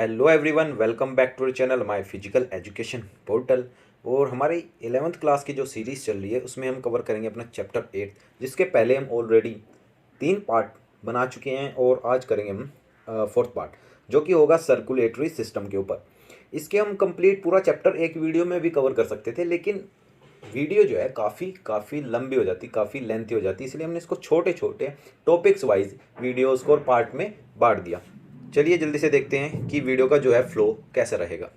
Hello everyone, welcome back to the channel my physical education portal. और हमारी 11th class की जो series चल रही है उसमें हम कवर करेंगे अपना चैप्टर 8, जिसके पहले हम ऑलरेडी 3 पार्ट बना चुके हैं और आज करेंगे हम 4th पार्ट, जो कि होगा सर्कुलेटरी सिस्टम के ऊपर। इसके हम कंप्लीट पूरा चैप्टर एक वीडियो में भी कवर कर सकते थे, लेकिन वीडियो जो है काफ़ी लंबी हो जाती, काफ़ी लेंथी हो जाती, इसलिए हमने इसको छोटे छोटे टॉपिक्स वाइज वीडियोस को और पार्ट में बांट दिया। चलिए जल्दी से देखते हैं कि वीडियो का जो है फ्लो कैसा रहेगा।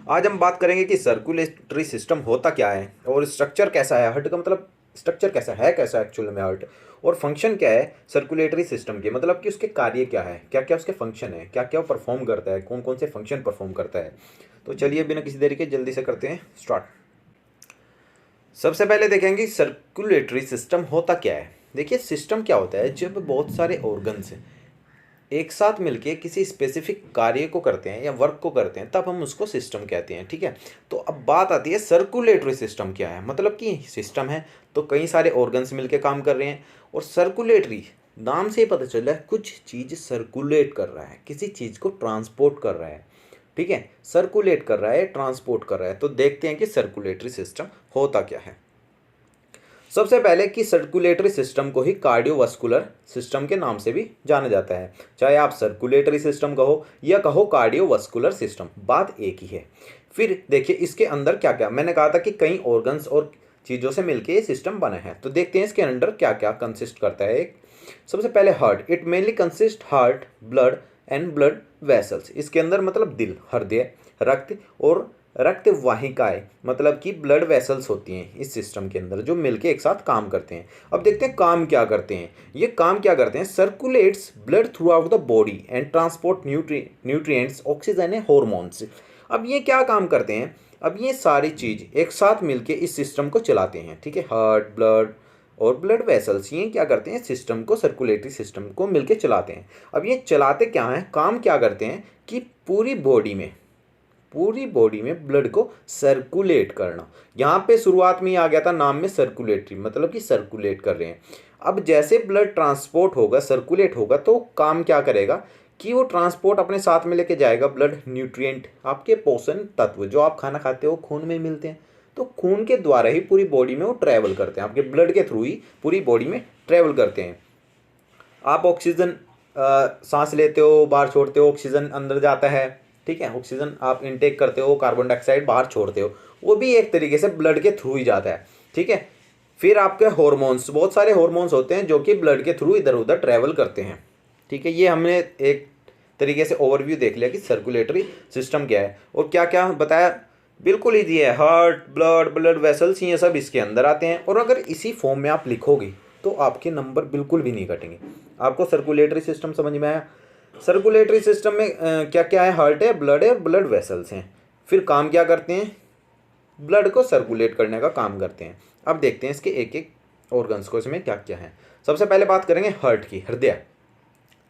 आज हम बात करेंगे कि सर्कुलेटरी सिस्टम होता क्या है और स्ट्रक्चर कैसा है। हार्ट का मतलब स्ट्रक्चर कैसा एक्चुअल में हार्ट, और फंक्शन क्या है सर्कुलेटरी सिस्टम के, मतलब कि उसके कार्य क्या है, क्या क्या उसके फंक्शन है, क्या क्या वो परफॉर्म करता है, कौन कौन से फंक्शन परफॉर्म करता है। तो चलिए बिना किसी देरी के जल्दी से करते हैं स्टार्ट। सबसे पहले देखेंगे सर्कुलेटरी सिस्टम होता क्या है। देखिए सिस्टम क्या होता है, जब बहुत सारे ऑर्गन्स एक साथ मिलके किसी स्पेसिफिक कार्य को करते हैं या वर्क को करते हैं, तब हम उसको सिस्टम कहते हैं। ठीक है, तो अब बात आती है सर्कुलेटरी सिस्टम क्या है। मतलब कि सिस्टम है तो कई सारे ऑर्गन्स मिलके काम कर रहे हैं, और सर्कुलेटरी नाम से ही पता चल रहा है कुछ चीज़ सर्कुलेट कर रहा है, किसी चीज़ को ट्रांसपोर्ट कर रहा है। ठीक है, सर्कुलेट कर रहा है, ट्रांसपोर्ट कर रहा है। तो देखते हैं कि सर्कुलेटरी सिस्टम होता क्या है। सबसे पहले कि सर्कुलेटरी सिस्टम को ही कार्डियोवास्कुलर सिस्टम के नाम से भी जाना जाता है। चाहे आप सर्कुलेटरी सिस्टम कहो या कहो कार्डियोवास्कुलर सिस्टम, बात एक ही है। फिर देखिए इसके अंदर क्या क्या, मैंने कहा था कि कई ऑर्गन्स और चीज़ों से मिलकर ये सिस्टम बना है। तो देखते हैं इसके अंदर क्या क्या कंसिस्ट करता है। एक सबसे पहले heart, it mainly consist heart, blood and blood vessels. इसके अंदर मतलब दिल, हृदय, रक्त और रक्त वाहिकाएं, मतलब कि ब्लड वेसल्स होती हैं इस सिस्टम के अंदर, जो मिलके एक साथ काम करते हैं। अब देखते हैं काम क्या करते हैं। ये काम क्या करते हैं, circulates blood through out the body and transport nutrients, oxygen and hormones. अब ये क्या काम करते हैं, अब ये सारी चीज़ एक साथ मिलके इस सिस्टम को चलाते हैं। ठीक है, हार्ट, ब्लड और ब्लड वेसल्स ये क्या करते हैं, सिस्टम को, सर्कुलेटरी सिस्टम को मिलके चलाते हैं। अब ये चलाते क्या हैं, काम क्या करते हैं कि पूरी बॉडी में ब्लड को सर्कुलेट करना। यहाँ पे शुरुआत में ही आ गया था नाम में सर्कुलेटरी, मतलब कि सर्कुलेट कर रहे हैं। अब जैसे ब्लड ट्रांसपोर्ट होगा, सर्कुलेट होगा, तो काम क्या करेगा कि वो ट्रांसपोर्ट अपने साथ में लेके जाएगा ब्लड न्यूट्रिएंट, आपके पोषण तत्व जो आप खाना खाते हो खून में मिलते हैं। तो खून के द्वारा ही पूरी बॉडी में वो ट्रैवल करते हैं, आपके ब्लड के थ्रू ही पूरी बॉडी में ट्रैवल करते हैं। आप ऑक्सीजन सांस लेते हो, बाहर छोड़ते हो, ऑक्सीजन अंदर जाता है। ठीक है, ऑक्सीजन आप इनटेक करते हो, कार्बन डाइऑक्साइड बाहर छोड़ते हो, वो भी एक तरीके से ब्लड के थ्रू ही जाता है। ठीक है, फिर आपके हॉर्मोन्स, बहुत सारे हॉर्मोन्स होते हैं जो कि ब्लड के थ्रू इधर उधर ट्रैवल करते हैं। ठीक है, ये हमने एक तरीके से ओवरव्यू देख लिया कि सर्कुलेटरी सिस्टम क्या है और क्या क्या बताया। बिल्कुल ईजी है, हार्ट, ब्लड, ब्लड वेसल्स, ये सब इसके अंदर आते हैं। और अगर इसी फॉर्म में आप लिखोगे तो आपके नंबर बिल्कुल भी नहीं कटेंगे। आपको सर्कुलेटरी सिस्टम समझ में आया। सर्कुलेटरी सिस्टम में क्या क्या है, हार्ट है, ब्लड है और ब्लड वेसल्स हैं। फिर काम क्या करते हैं, ब्लड को सर्कुलेट करने का काम करते हैं। अब देखते हैं इसके एक एक ऑर्गन्स को, इसमें क्या क्या है। सबसे पहले बात करेंगे हार्ट की, हृदय,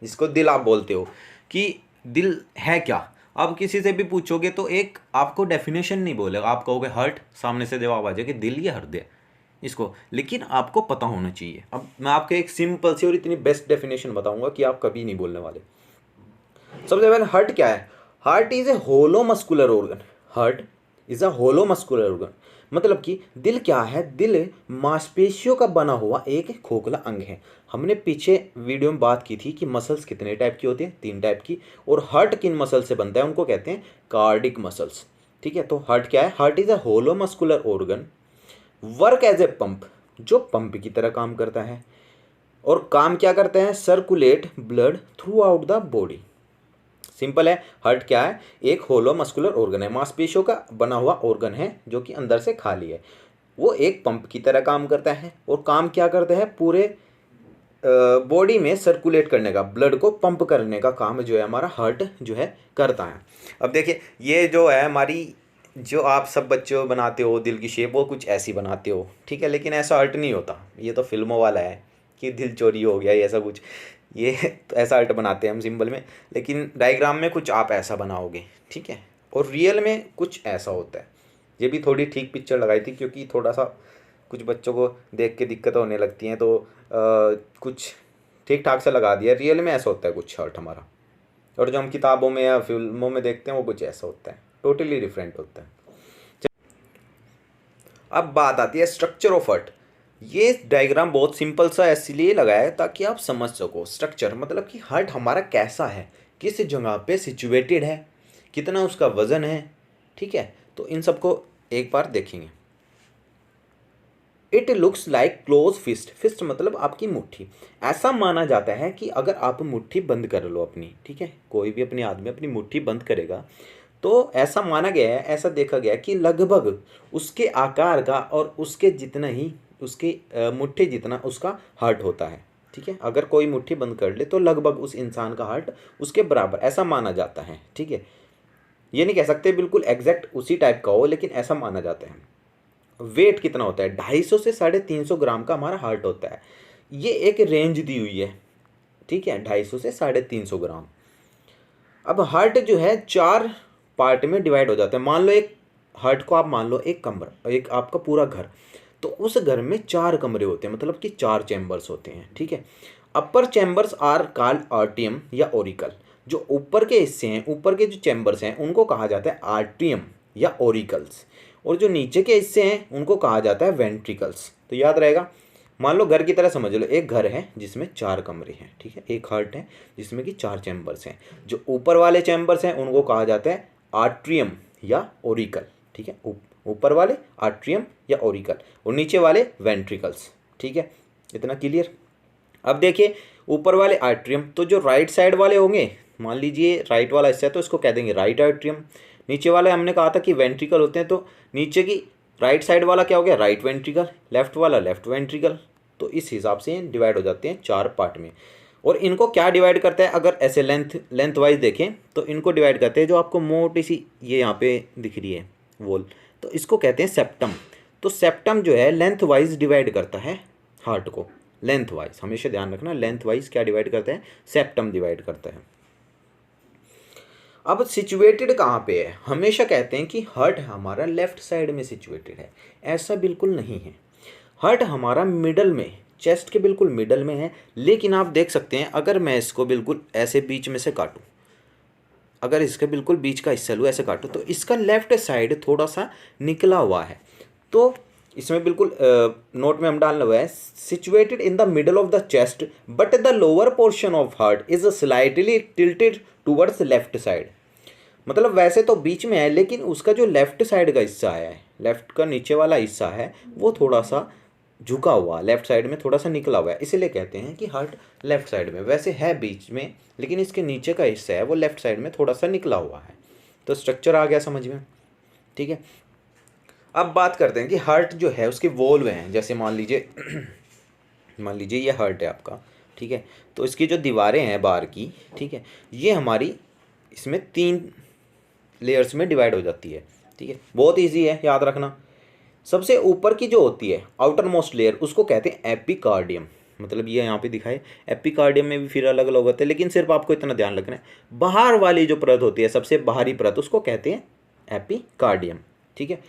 जिसको दिल आप बोलते हो। कि दिल है क्या, आप किसी से भी पूछोगे तो एक आपको डेफिनेशन नहीं बोलेगा, आप कहोगे हार्ट, सामने से जवाब आ जाएगा दिल या हृदय इसको, लेकिन आपको पता होना चाहिए। अब मैं आपको एक सिंपल सी और इतनी बेस्ट डेफिनेशन बताऊंगा कि आप कभी नहीं बोलने वाले। सबसे पहले हार्ट क्या है, heart is a hollow muscular organ. Heart is a hollow muscular organ, मतलब कि दिल क्या है, दिल मांसपेशियों का बना हुआ एक खोखला अंग है। हमने पीछे वीडियो में बात की थी कि मसल्स कितने टाइप की होती हैं, 3 टाइप की, और हार्ट किन मसल से बनता है उनको कहते हैं कार्डिक मसल्स। ठीक है, तो हार्ट क्या है, heart is a hollow muscular organ, work as a pump, जो पंप की तरह काम करता है। और काम क्या करता है, circulate blood through out the body. Simple है, हार्ट क्या है, एक होलो मस्कुलर ऑर्गन है, मांसपेशियों का बना हुआ ऑर्गन है जो कि अंदर से खाली है। वो एक पंप की तरह काम करता है, और काम क्या करता है, पूरे बॉडी में सर्कुलेट करने का, ब्लड को पंप करने का काम जो है हमारा हार्ट जो है करता है। अब देखिए ये जो है हमारी, जो आप सब बच्चे बनाते हो दिल की शेप, वो कुछ ऐसी बनाते हो। ठीक है, लेकिन ऐसा आर्ट नहीं होता, ये तो फिल्मों वाला है कि दिल चोरी हो गया, ये ऐसा कुछ, ये तो ऐसा आर्ट बनाते हैं हम सिंबल में, लेकिन डायग्राम में कुछ आप ऐसा बनाओगे। ठीक है, और रियल में कुछ ऐसा होता है। ये भी थोड़ी ठीक पिक्चर लगाई थी क्योंकि थोड़ा सा कुछ बच्चों को देख के दिक्कत होने लगती हैं, तो कुछ ठीक ठाक से लगा दिया। रियल में ऐसा होता है कुछ शर्ट हमारा। और जो हम किताबों में या फिल्मों में देखते हैं वो कुछ ऐसा होता है, टोटली डिफरेंट होता है। अब बात आती है स्ट्रक्चर ऑफ हार्ट। ये डायग्राम बहुत सिंपल सा इसलिए लगाया है ताकि आप समझ सको। स्ट्रक्चर मतलब कि हार्ट हमारा कैसा है, किस जगह पे सिचुएटेड है, कितना उसका वजन है, ठीक है। तो इन सबको एक बार देखेंगे। It looks like close fist. Fist मतलब आपकी मुट्ठी। ऐसा माना जाता है कि अगर आप मुट्ठी बंद कर लो अपनी, ठीक है, कोई भी अपने आदमी अपनी मुट्ठी बंद करेगा तो ऐसा माना गया है, ऐसा देखा गया कि लगभग उसके आकार का और उसके जितना ही उसके मुट्ठी जितना उसका हार्ट होता है, ठीक है। अगर कोई मुट्ठी बंद कर ले तो लगभग उस इंसान का हार्ट उसके बराबर, ऐसा माना जाता है, ठीक है। ये नहीं कह सकते बिल्कुल एग्जैक्ट उसी टाइप का हो, लेकिन ऐसा माना जाता है। वेट कितना होता है, 250 से 350 ग्राम का हमारा हार्ट होता है। ये एक रेंज दी हुई है, ठीक है, 250 से 350 ग्राम। अब हार्ट जो है 4 पार्ट में डिवाइड हो जाता है। मान लो एक हार्ट को आप मान लो एक कमरा, एक आपका पूरा घर, तो उस घर में 4 कमरे होते हैं, मतलब कि 4 चैम्बर्स होते हैं, ठीक है। अपर चैम्बर्स आर कॉल्ड आर्टियम या ओरिकल। जो ऊपर के हिस्से हैं, ऊपर के जो चैम्बर्स हैं उनको कहा जाता है आर्टियम या ओरिकल्स, और जो नीचे के हिस्से हैं उनको कहा जाता है वेंट्रिकल्स। तो याद रहेगा। मान लो घर की तरह समझ लो, एक घर है जिसमें 4 कमरे हैं, ठीक है, एक हार्ट है जिसमें कि 4 चैम्बर्स हैं। जो ऊपर वाले चैम्बर्स हैं उनको कहा जाता है आर्ट्रियम या ओरिकल, ठीक है, ऊपर वाले आर्ट्रियम या ओरिकल और नीचे वाले वेंट्रिकल्स, ठीक है। इतना क्लियर। अब देखिए ऊपर वाले आर्ट्रियम, तो जो राइट साइड वाले होंगे, मान लीजिए राइट वाला हिस्सा है तो इसको कह देंगे राइट आर्ट्रियम। नीचे वाले हमने कहा था कि वेंट्रिकल होते हैं, तो नीचे की राइट साइड वाला क्या हो गया, राइट वेंट्रिकल, लेफ्ट वाला लेफ्ट वेंट्रिकल। तो इस हिसाब से डिवाइड हो जाते हैं 4 पार्ट में। और इनको क्या डिवाइड करता है, अगर ऐसे लेंथ वाइज देखें तो इनको डिवाइड करते हैं, जो आपको मोटी सी ये यहाँ पे दिख रही है वॉल, तो इसको कहते हैं सेप्टम। तो सेप्टम जो है लेंथ वाइज डिवाइड करता है हार्ट को, लेंथ वाइज, हमेशा ध्यान रखना, लेंथ वाइज क्या डिवाइड करता है, सेप्टम डिवाइड करता है। अब सिचुएटेड कहाँ पे है, हमेशा कहते हैं कि हार्ट हमारा लेफ्ट साइड में सिचुएटेड है, ऐसा बिल्कुल नहीं है। हार्ट हमारा मिडल में, चेस्ट के बिल्कुल मिडल में है। लेकिन आप देख सकते हैं अगर मैं इसको बिल्कुल ऐसे बीच में से काटूं, अगर इसका बिल्कुल बीच का हिस्सा लूँ ऐसे काटूं, तो इसका लेफ्ट साइड थोड़ा सा निकला हुआ है। तो इसमें बिल्कुल नोट में हम डालना हुआ है, situated in the middle of the chest but the lower portion of heart is slightly tilted towards left side. मतलब वैसे तो बीच में है, लेकिन उसका जो लेफ्ट साइड का हिस्सा है, लेफ्ट का नीचे वाला हिस्सा है, वो थोड़ा सा झुका हुआ, लेफ्ट साइड में थोड़ा सा निकला हुआ है, इसीलिए कहते हैं कि हार्ट लेफ्ट साइड में। वैसे है बीच में, लेकिन इसके नीचे का हिस्सा है वो लेफ्ट साइड में थोड़ा सा निकला हुआ है। तो स्ट्रक्चर आ गया समझ में, ठीक है। अब बात करते हैं कि हार्ट जो है उसके वॉल्व हैं। जैसे मान लीजिए मान लीजिए ये हार्ट है आपका, ठीक है, तो इसकी जो दीवारें हैं बाहर की, ठीक है, ये हमारी इसमें 3 लेयर्स में डिवाइड हो जाती है, ठीक है। बहुत ईजी है याद रखना। सबसे ऊपर की जो होती है आउटर मोस्ट लेयर, उसको कहते हैं एपिकार्डियम। मतलब ये यहाँ पे दिखाए, एपिकार्डियम में भी फिर अलग अलग होते हैं, लेकिन सिर्फ आपको इतना ध्यान रखना है, बाहर वाली जो परत होती है, सबसे बाहरी परत, उसको कहते हैं एपिकार्डियम, ठीक है।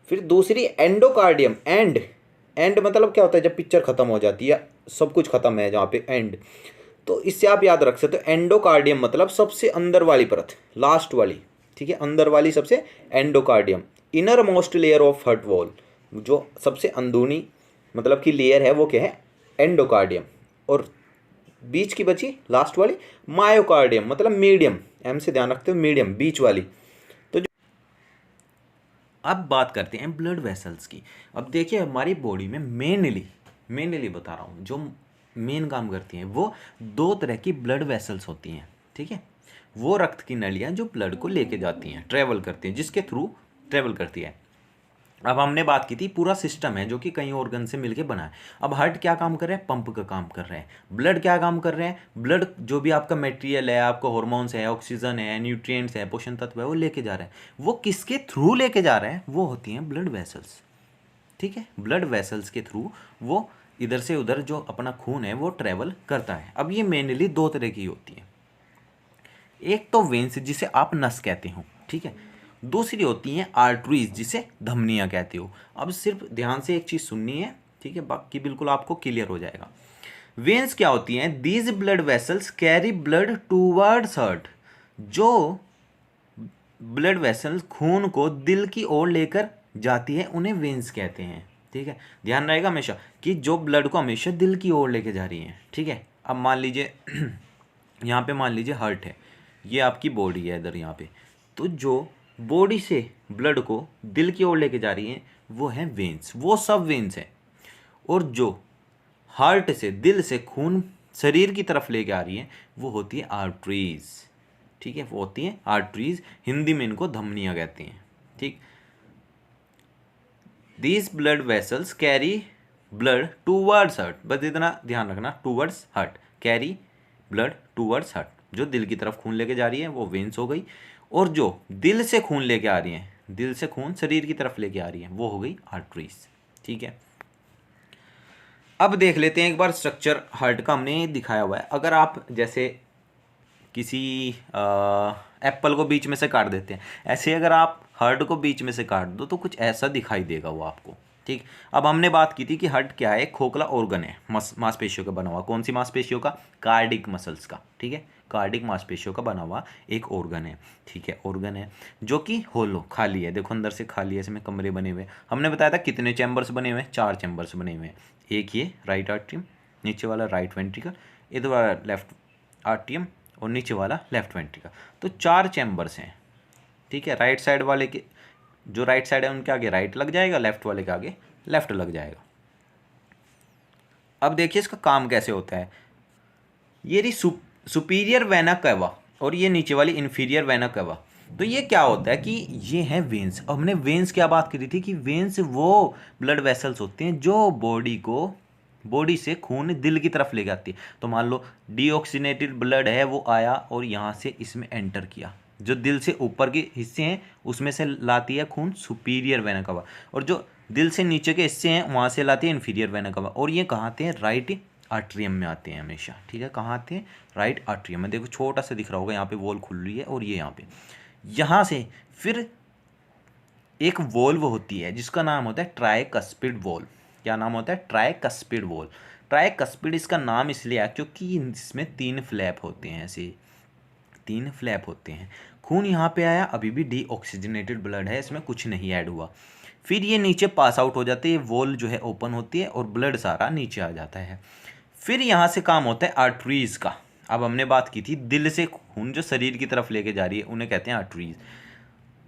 फिर दूसरी एंडोकार्डियम। एंड मतलब क्या होता है, जब पिक्चर खत्म हो जाती है, सब कुछ खत्म है जहाँ पे एंड, तो इससे आप याद रख सकते हो एंडोकार्डियम मतलब सबसे अंदर वाली परत, लास्ट वाली, ठीक है, अंदर वाली सबसे endocardium. Inner most layer of heart wall, जो सबसे अंदरूनी मतलब की लेयर है वो क्या है, एंडोकार्डियम। और बीच की बची लास्ट वाली मायोकार्डियम, मतलब मीडियम, एम से ध्यान रखते हो, मीडियम बीच वाली। तो जो अब बात करते हैं ब्लड वेसल्स की। अब देखिए हमारी बॉडी में मेनली बता रहा हूँ, जो मेन काम करती हैं वो 2 तरह की ब्लड वेसल्स होती हैं, ठीक है। वो रक्त की नलियाँ जो ब्लड को लेके जाती हैं, ट्रेवल करती हैं, जिसके थ्रू ट्रेवल करती है। अब हमने बात की थी पूरा सिस्टम है जो कि कई ऑर्गन से मिलके बना है। अब हार्ट क्या काम कर रहे हैं, पंप का काम कर रहे हैं। ब्लड क्या काम कर रहे हैं, ब्लड जो भी आपका मटेरियल है, आपका हार्मोन्स है, ऑक्सीजन है, न्यूट्रिएंट्स है, पोषण तत्व है, वो लेके जा रहे हैं। वो किसके थ्रू लेके जा रहे हैं, वो होती हैं ब्लड वेसल्स, ठीक है। ब्लड वेसल्स के थ्रू वो इधर से उधर जो अपना खून है वो ट्रेवल करता है। अब ये मेनली 2 तरह की होती है, एक तो वेन्स जिसे आप नस कहते हो, ठीक है, दूसरी होती हैं आर्टरीज जिसे धमनियाँ कहते हो। अब सिर्फ ध्यान से एक चीज़ सुननी है, ठीक है, बाकी बिल्कुल आपको क्लियर हो जाएगा। वेन्स क्या होती हैं, these blood vessels carry blood towards heart. जो ब्लड वेसल्स खून को दिल की ओर लेकर जाती है उन्हें वेन्स कहते हैं। ठीक है, ध्यान रहेगा हमेशा कि जो ब्लड को हमेशा दिल की ओर लेके जा रही है। ठीक है, अब मान लीजिए यहाँ पे मान लीजिए हार्ट है, ये आपकी बॉडी है इधर यहाँ पे, तो जो बॉडी से ब्लड को दिल की ओर लेके जा रही है वो है वेन्स, वो सब वेन्स हैं। और जो हार्ट से दिल से खून शरीर की तरफ लेके आ रही है वो होती है आर्टरीज। ठीक है, वो होती है आर्टरीज, हिंदी में इनको धमनियाँ कहते हैं। ठीक, these blood vessels carry blood towards heart, बस इतना ध्यान रखना, towards heart, carry blood towards heart, जो दिल की तरफ खून लेके जा रही है वो वेन्स हो गई, और जो दिल से खून लेके आ रही है, दिल से खून शरीर की तरफ लेके आ रही है वो हो गई आर्टरीज। ठीक है, अब देख लेते हैं एक बार स्ट्रक्चर हार्ट का हमने दिखाया हुआ है। अगर आप जैसे किसी एप्पल को बीच में से काट देते हैं, ऐसे अगर आप हार्ट को बीच में से काट दो तो कुछ ऐसा दिखाई देगा वो आपको। ठीक, अब हमने बात की थी कि हार्ट क्या है, खोखला ऑर्गन है, मांसपेशियों का बना हुआ। कौन सी मांसपेशियों का? कार्डिक मसल्स का। ठीक है, कार्डिक मांसपेशियों का बना हुआ एक ऑर्गन है। ठीक है, ऑर्गन है जो कि होलो, खाली है, देखो अंदर से खाली है, इसमें कमरे बने हुए हैं। हमने बताया था कितने चैम्बर्स बने हुए हैं, 4 चैम्बर्स बने हुए हैं। एक ये राइट आर्ट्रियम, नीचे वाला राइट वेंट्रिकल, इधर वाला लेफ्ट आर्ट्रियम और नीचे वाला लेफ्ट वेंट्रिकल, तो 4 चैम्बर्स हैं। ठीक है, राइट साइड वाले के, जो राइट साइड है उनके आगे राइट लग जाएगा, लेफ्ट वाले के आगे लेफ्ट लग जाएगा। अब देखिए इसका काम कैसे होता है। ये रही सुपीरियर वेना कैवा और ये नीचे वाली इन्फीरियर वेना कैवा। तो ये क्या होता है कि ये है वेन्स। अब हमने वेन्स क्या बात करी थी कि वेन्स वो ब्लड वेसल्स होते हैं जो बॉडी से खून दिल की तरफ ले जाती है। तो मान लो डीऑक्सीनेटेड ब्लड है, वो आया और यहाँ से इसमें एंटर किया, जो दिल से ऊपर के हिस्से हैं उसमें से लाती है खून सुपीरियर वेना कवा, और जो दिल से नीचे के हिस्से हैं वहाँ से लाती है इन्फीरियर वेना कवा। और ये कहाँ आते हैं? राइट आर्ट्रियम में आते हैं हमेशा। ठीक है, कहाँ आते हैं? राइट आर्ट्रियम में। देखो छोटा सा दिख रहा होगा, यहाँ पे वॉल खुल रही है और ये यहाँ पे, यहाँ से फिर एक वॉल्व होती है जिसका नाम होता है ट्राइकस्पिड वॉल्व। क्या नाम होता है? Tricuspid valve. ट्राइकस्पिड इसका नाम इसलिए आया क्योंकि इसमें 3 फ्लैप होते हैं, ऐसे 3 फ्लैप होते हैं। खून यहाँ पे आया, अभी भी डीऑक्सीजनेटेड ब्लड है, इसमें कुछ नहीं ऐड हुआ। फिर ये नीचे पास आउट हो जाते हैं, वॉल जो है ओपन होती है और ब्लड सारा नीचे आ जाता है। फिर यहाँ से काम होता है आर्टरीज का। अब हमने बात की थी दिल से खून जो शरीर की तरफ लेके जा रही है उन्हें कहते हैं आर्टरीज।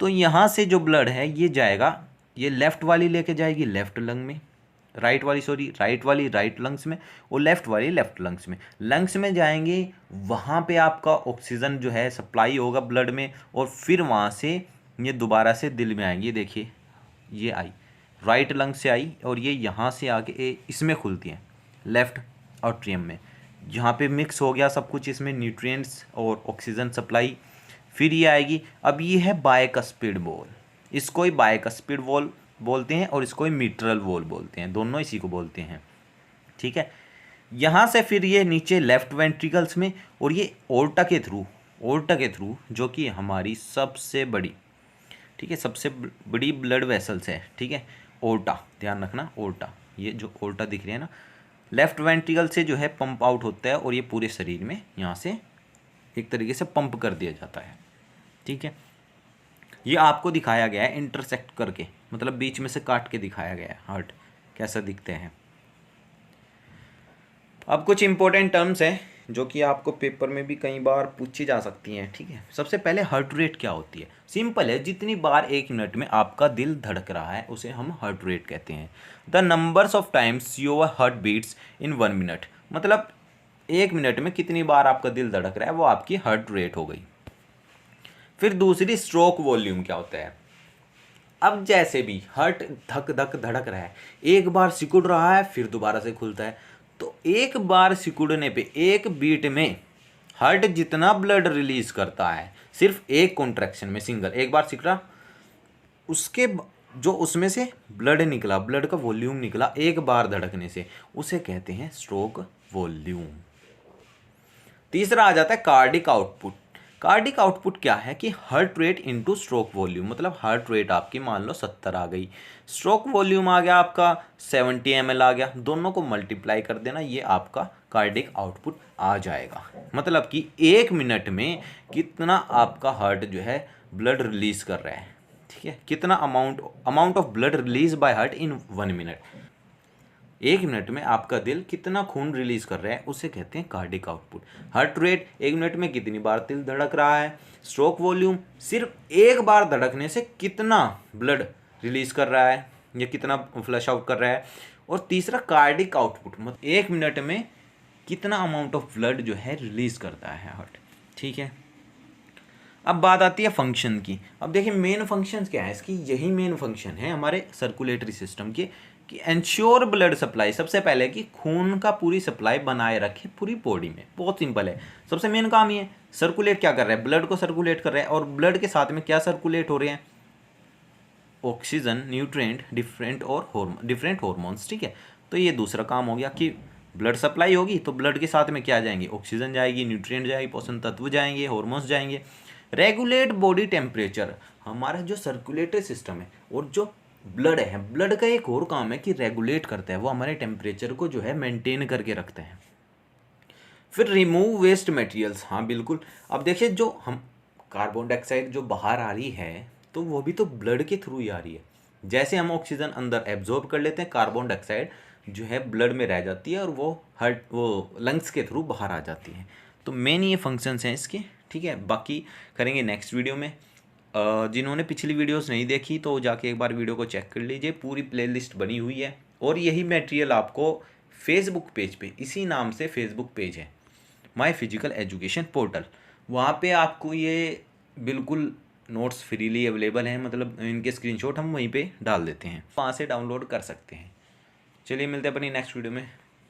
तो यहाँ से जो ब्लड है ये जाएगा, ये लेफ्ट वाली लेके जाएगी लेफ्ट लंग में, राइट वाली राइट लंग्स में, और लेफ्ट वाली लेफ्ट लंग्स में। लंग्स में जाएंगे, वहाँ पे आपका ऑक्सीजन जो है सप्लाई होगा ब्लड में, और फिर वहाँ से ये दोबारा से दिल में आएंगी। देखिए ये आई, राइट लंग से आई और ये यहाँ से आके इसमें खुलती है लेफ्ट आर्ट्रियम में, जहाँ पे मिक्स हो गया सब कुछ, इसमें न्यूट्रिएंट्स और ऑक्सीजन सप्लाई। फिर ये आएगी, अब ये है बायकस्पिड वॉल, इसको ही बायकस्पिड वॉल बोलते हैं और इसको ही मिट्रल वॉल बोलते हैं, दोनों इसी को बोलते हैं। ठीक है, यहाँ से फिर ये नीचे लेफ्ट वेंट्रिकल्स में, और ये ओर्टा के थ्रू जो कि हमारी सबसे बड़ी, ठीक है, सबसे बड़ी ब्लड वेसल्स है। ठीक है, ओर्टा, ध्यान रखना ओर्टा, ये जो ओर्टा दिख रही है ना, लेफ्ट वेंट्रिकल से जो है पंप आउट होता है और ये पूरे शरीर में यहाँ से एक तरीके से पंप कर दिया जाता है। ठीक है, ये आपको दिखाया गया है इंटरसेक्ट करके, मतलब बीच में से काट के दिखाया गया है हार्ट कैसा दिखते हैं। अब कुछ इंपॉर्टेंट टर्म्स हैं जो कि आपको पेपर में भी कई बार पूछी जा सकती हैं। ठीक है, सबसे पहले हार्ट रेट क्या होती है? सिंपल है, जितनी बार 1 मिनट में आपका दिल धड़क रहा है उसे हम हार्ट रेट कहते हैं। The numbers of times your heart beats in 1 minute, मतलब 1 मिनट में कितनी बार आपका दिल धड़क रहा है वो आपकी हार्ट रेट हो गई। फिर दूसरी स्ट्रोक वॉल्यूम क्या होता है? अब जैसे भी हार्ट धक धक धड़क रहा है, एक बार सिकुड़ रहा है फिर दोबारा से खुलता है, तो एक बार सिकुड़ने पे एक बीट में हार्ट जितना ब्लड रिलीज करता है सिर्फ एक कॉन्ट्रैक्शन में, सिंगल, एक बार सिकुड़ा, उसके जो उसमें से ब्लड निकला, ब्लड का वॉल्यूम निकला एक बार धड़कने से, उसे कहते हैं स्ट्रोक वॉल्यूम। तीसरा आ जाता है कार्डिक आउटपुट। कार्डिक आउटपुट क्या है कि heart rate into stroke volume, मतलब हार्ट रेट आपकी मान लो 70 आ गई, स्ट्रोक वॉल्यूम आ गया आपका 70 ml आ गया, दोनों को मल्टीप्लाई कर देना, ये आपका कार्डिक आउटपुट आ जाएगा। मतलब कि 1 मिनट में कितना आपका हार्ट जो है ब्लड रिलीज कर रहा है, ठीक है, कितना amount of blood release by heart in 1 minute, 1 minute में आपका दिल कितना खून रिलीज कर रहा है उसे कहते हैं cardiac output. Heart rate 1 minute में कितनी बार दिल धड़क रहा है, स्ट्रोक वॉल्यूम सिर्फ एक बार धड़कने से कितना ब्लड रिलीज कर रहा है या कितना फ्लश आउट कर रहा है, और तीसरा कार्डिक आउटपुट मतलब 1 मिनट में कितना अमाउंट ऑफ ब्लड जो है रिलीज करता है हार्ट, ठीक है। अब बात आती है फंक्शन की। अब देखिए मेन फंक्शन क्या है इसकी, यही मेन फंक्शन है हमारे सर्कुलेटरी सिस्टम के कि एंश्योर ब्लड सप्लाई, सबसे पहले कि खून का पूरी सप्लाई बनाए रखे पूरी बॉडी में, बहुत सिंपल है, सबसे मेन काम ही है। सर्कुलेट क्या कर रहा है, ब्लड को सर्कुलेट कर रहा है, और ब्लड के साथ में क्या सर्कुलेट हो रहे हैं, ऑक्सीजन, न्यूट्रिएंट, डिफरेंट हॉर्मोन्स, ठीक है। तो ये दूसरा काम हो गया कि ब्लड सप्लाई होगी तो ब्लड के साथ में क्या जाएंगे, ऑक्सीजन जाएगी, न्यूट्रिएंट जाएगी, पोषण तत्व जाएंगे, हॉर्मोन्स जाएंगे। रेगुलेट बॉडी टेम्परेचर, हमारा जो सर्कुलेटरी सिस्टम है और जो ब्लड है, ब्लड का एक और काम है कि रेगुलेट करता है, वो हमारे टेम्परेचर को जो है मेंटेन करके रखते हैं। फिर रिमूव वेस्ट मटेरियल्स, हाँ बिल्कुल। अब देखिए जो हम कार्बन डाइऑक्साइड जो बाहर आ रही है तो वो भी तो ब्लड के थ्रू ही आ रही है। जैसे हम ऑक्सीजन अंदर एब्जॉर्ब कर लेते हैं, कार्बन डाइऑक्साइड जो है ब्लड में रह जाती है और वो लंग्स के थ्रू बाहर आ जाती है। तो मेन ये फंक्शंस हैं इसके, ठीक है। बाकी करेंगे नेक्स्ट वीडियो में। जिन्होंने पिछली वीडियोस नहीं देखी तो जाके एक बार वीडियो को चेक कर लीजिए, पूरी प्लेलिस्ट बनी हुई है। और यही मटेरियल आपको फेसबुक पेज पे, इसी नाम से फेसबुक पेज है माय फिजिकल एजुकेशन पोर्टल, वहाँ पे आपको ये बिल्कुल नोट्स फ्रीली अवेलेबल हैं, मतलब इनके स्क्रीनशॉट हम वहीं पे डाल देते हैं, वहाँ से डाउनलोड कर सकते हैं। चलिए मिलते हैं अपनी नेक्स्ट वीडियो में।